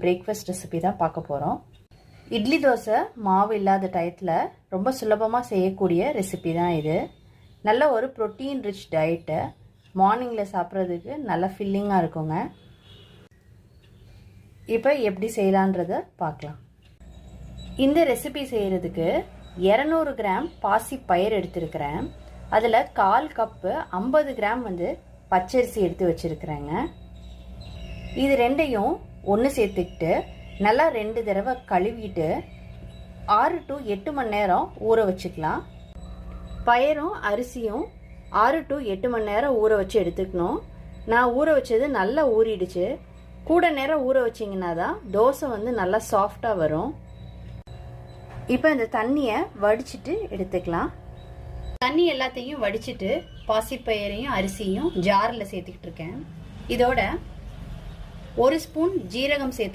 Breakfast recipe தான் பார்க்க போகிறோம். இட்லி தோசை மாவு இல்லாத டயத்தில் ரொம்ப சுலபமாக செய்யக்கூடிய ரெசிபி தான் இது. நல்ல ஒரு ப்ரோட்டீன் ரிச் டயட்டு, மார்னிங்கில் சாப்பிட்றதுக்கு நல்ல ஃபில்லிங்காக இருக்குங்க. இப்போ எப்படி செய்யலான்றதை பார்க்கலாம். இந்த ரெசிபி செய்கிறதுக்கு 200 கிராம் பாசி பயிர் எடுத்துருக்கிறேன். அதில் 1/4 கப்பு 50 கிராம் பச்சரிசி எடுத்து வச்சுருக்கிறேங்க. இது ரெண்டையும் ஒன்று சேர்த்துக்கிட்டு நல்லா 2 தடவை கழுவிட்டு 6 to 8 மணி நேரம் ஊற வச்சுக்கலாம். பயிரும் அரிசியும் 6 to 8 மணி நேரம் ஊற வச்சு எடுத்துக்கணும். நான் ஊற வச்சது நல்லா ஊறிடுச்சு. கூட நேரம் ஊற வச்சிங்கன்னா தான் தோசை நல்லா சாஃப்டாக வரும். இப்போ இந்த தண்ணியை வடிச்சிட்டு எடுத்துக்கலாம். தண்ணி எல்லாத்தையும் வடிச்சிட்டு பாசிப்பயிரையும் அரிசியும் ஜாரில் சேர்த்துக்கிட்டு இருக்கேன். இதோட 1 ஸ்பூன் ஜீரகம் சேர்த்து